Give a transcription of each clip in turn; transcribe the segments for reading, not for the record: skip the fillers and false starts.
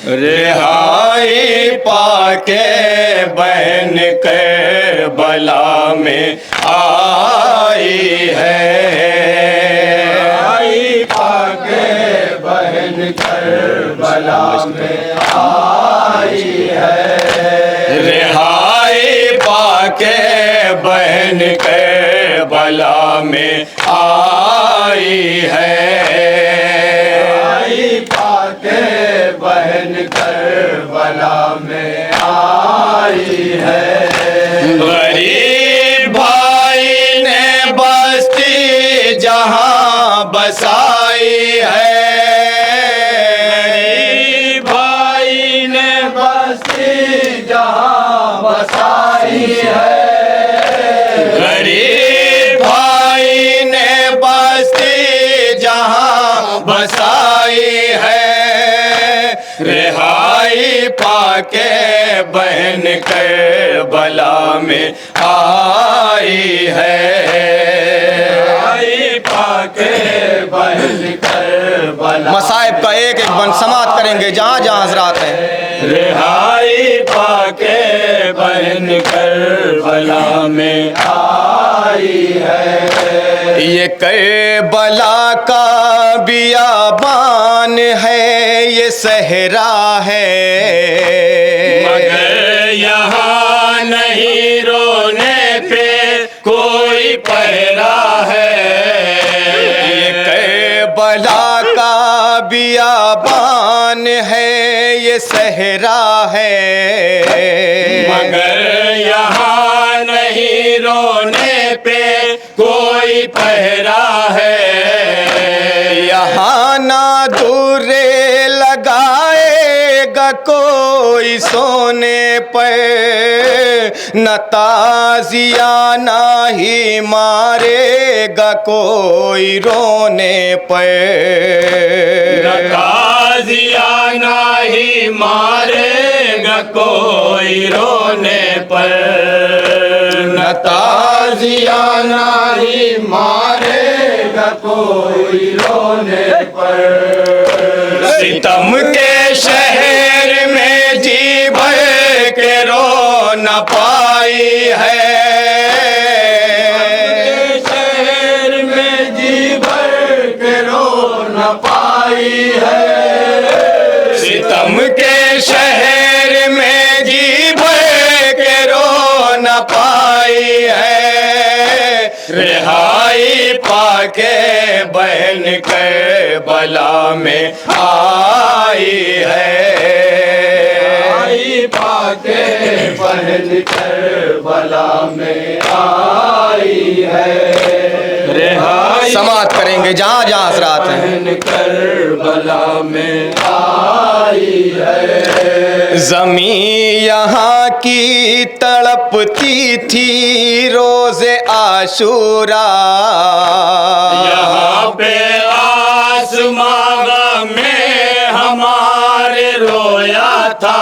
रिहाई पाके बहन करबला में आई है। रिहाई पाके बहन करबला में आई है। रिहाई पाके बहन करबला में आई है। बहन करबला में आई है। गरीब भाई ने बस्ती जहां बसाई है। गरीब भाई ने बस्ती जहां बसाई है। गरीब भाई ने बस्ती जहां बसाई है। रिहाई पाके बहन करबला में आई है। रिहाई पाके बहन करबला मसाइब का एक एक बंद समाप्त करेंगे जहाँ जहाँ हजरात हैं। रिहाई पाके बहन करबला में आई है। ये करबला का बियाबान है, ये सहरा है, मगर यहाँ नहीं रोने पे कोई पहरा है। ये करबला का बियाबान है, ये सहरा है, मगर यहाँ नहीं रोने पे कोई पहरा है। यहाँ ना दूरे लगाएगा कोई सोने पर, न ताजिया ना ही मारेगा कोई रोने पर। ताजिया नहीं मारेगा कोई रोने पर। न ताजिया नहीं मारेगा कोई रोने पर। सितम के शहर में जी भर के रो न पाई है। शहर में जी भर के रो न पाई है। सितम के शहर में जी भर के रो न पाई है। रिहाई पाके बहन करबला में आई है। रिहाई पाके बहन करबला में आई है। रिहाई समाप्त करेंगे जहाँ जहाँ हजरात हैं। बहन करबला में आई है। ज़मीं यहाँ की तड़पती थी रोज़े आशूरा, यहाँ पे आसमां में हमारे रोया था।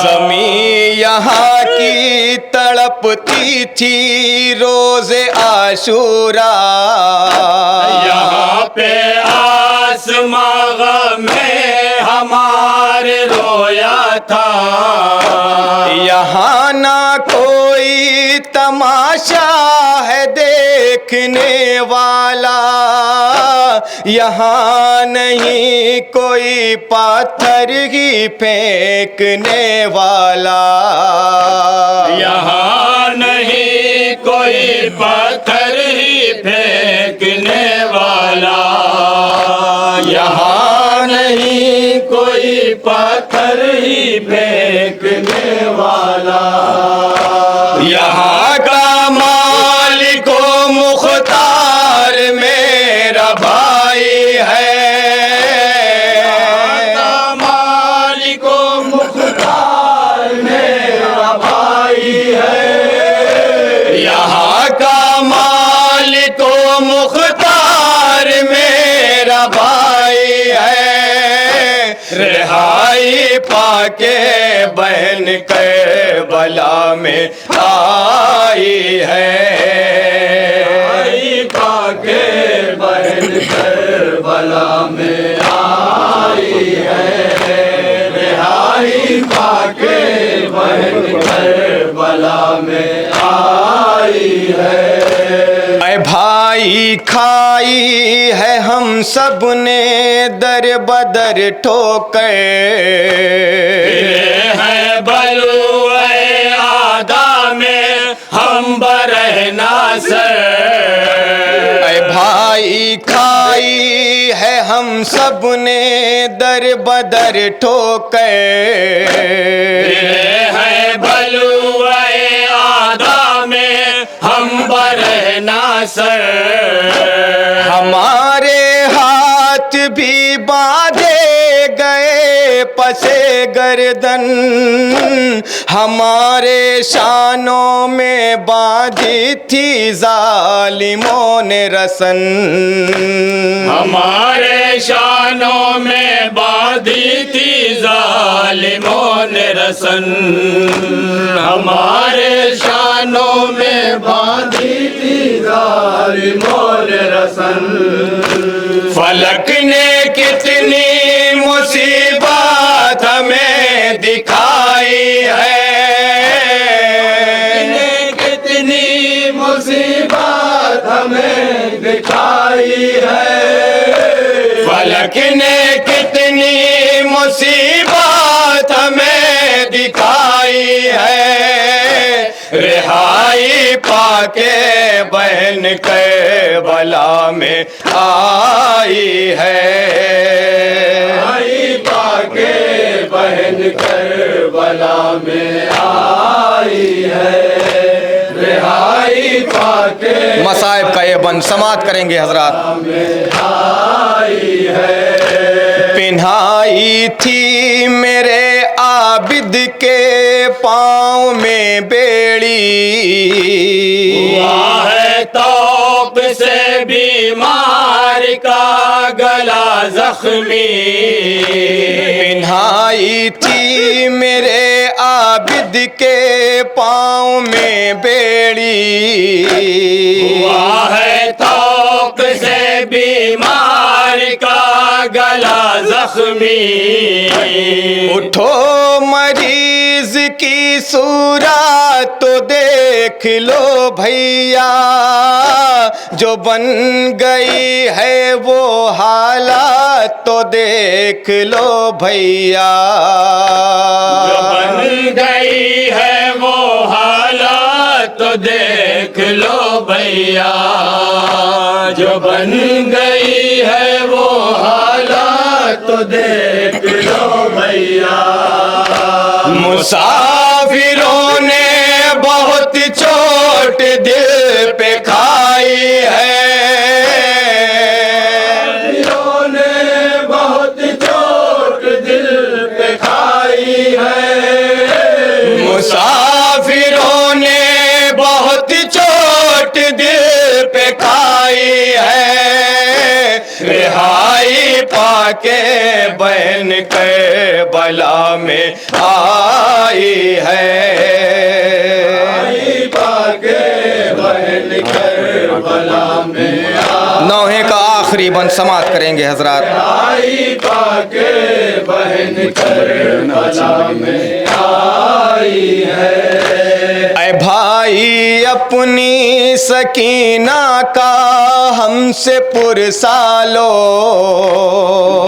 ज़मीं यहाँ की तड़पती थी रोज़े आशूरा, यहाँ पे आसमां में हमारे रोया था। यहाँ ना कोई तमाशा है देखने वाला, यहाँ नहीं कोई पत्थर ही फेंकने वाला, यहाँ नहीं कोई पत्थर ही फेंकने वाला। यहाँ नहीं कोई पत्थर ही फेंकने वाला। यहाँ का मालिक व मुख्तार मेरा भाई है। मालिक व मुख्तार मेरा भाई है। यहाँ का मालिक व मुख्तार मेरा भाई है। रिहाई पाके बहन करबला में आई है। रिहाई पाके बहन करबला में आई है। भाई खाई है हम सब ने दर बदर ठोकर, है बलुए आदा में हम बरहना सर। ऐ भाई खाई है हम सब ने दर बदर ठोकर, है बलुए आदा में हम बरहना सर। हमारे हाथ भी बांधे गए पसे गर्दन, हमारे शानों में बांधी थी जालिमों ने रसन। हमारे शानों में बांधी थी जालिमों ने रसन। हमारे शानों में बांधी थी जालिमों ने रसन। फलक ने कितनी मुसीबत हमें दिखाई है, कितनी मुसीबत हमें दिखाई है। फलक ने कितनी मुसीबत हमें दिखाई है, रिहाई पाके बहन के बला में आई है। आई पाके बहन कर बला में आई है। रिहाई पाके मसाइब का ये बंद समात करेंगे हजरात। में आई है। पिन्हाई थी मेरे आबिद के पाँव में बेड़ी, हुआ है तौप से बीमार का गला जख्मी। पिन्हाई थी मेरे आबिद के पाँव में बेड़ी, हुआ है तौप से बीमार का गला जख्मी। उठो मरीज की सूरत तो देख लो भैया, जो बन गई है वो हालात तो देख लो भैया। जो बन गई है वो हालात तो देख लो भैया। जो बन गई है वो हालात तो देख लो भैया। मुसाफिरों ने बहुत चोट दिल पे खाई है, ने बहुत चोट दिल पे खाई है। मुसाफिरों ने बहुत चोट दिल पे खाई है, रिहाई पाके बहन के बला में आई है। आई पाके बहन कर बला में नौहे का आखिरी बंद समात करेंगे हजरात। आई पाके बहन कर बला में आई है। ऐ भाई अपनी सकीना का हमसे पुरसा लो,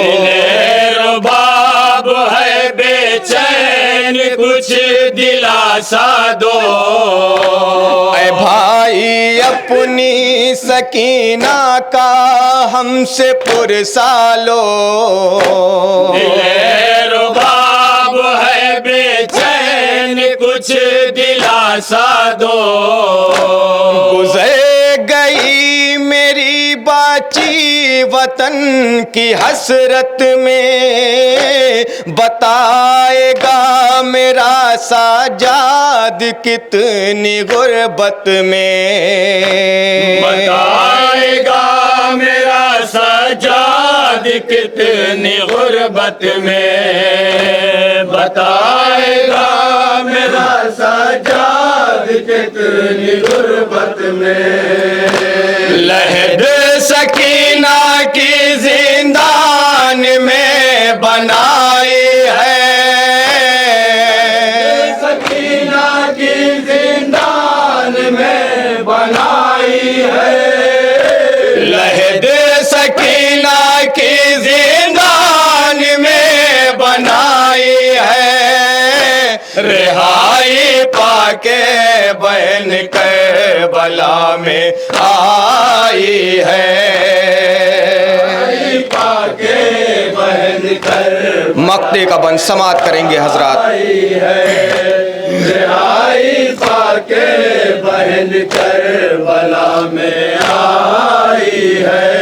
दिलेर बाब है बेचैन कुछ दिलासा दो। ऐ भाई अपनी सकीना का हमसे पुरसा लो, दिलेर बाब है बेचैन कुछ दिलासा दो। गुजर गई मेरी बाची वतन की हसरत में, बताएगा मेरा साजाद कितनी गुर्बत में। बताएगा मेरा सजाद कितनी गुर्बत में। बताएगा मेरा सजाद कितनी गुर्बत में। लहद सकीना की जिंदान में बनाई है, सकीना की जिंदान में बनाई है। पाके बहन करबला में आई है। पाके बहन कर मक्ते का बंद समात करेंगे हजरात। आई पाके बहन करबला में आई है।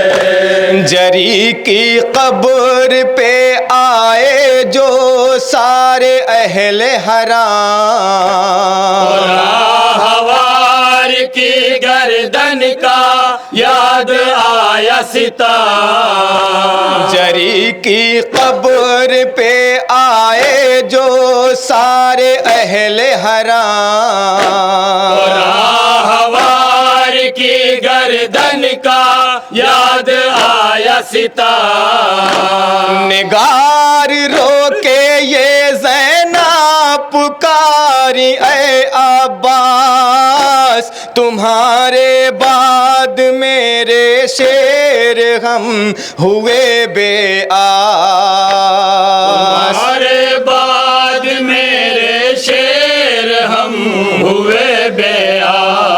जरी की कब्र पे आए जो सारे अहले हराम, हवार की गर्दन का याद आया सिता। जरी की कब्र पे आए जो सारे अहले हराम, हवार की गर्दन का याद आया सिता। निगार रोके ये ज़ैना पुकारी ऐ अब्बास, तुम्हारे बाद मेरे शेर हम हुए बेआस। तुम्हारे बाद मेरे शेर हम हुए बेआस।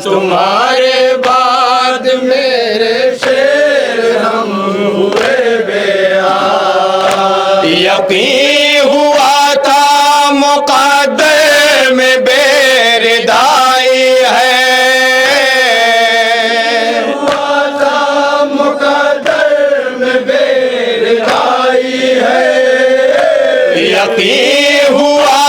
तुम्हारे बाद मेरे शेर हम हुए बेआस। यकीन हुआ था मुक़द्दर में बेरदाई है, हुआ था मुक़द्दर में बेरदाई है। यकीन हुआ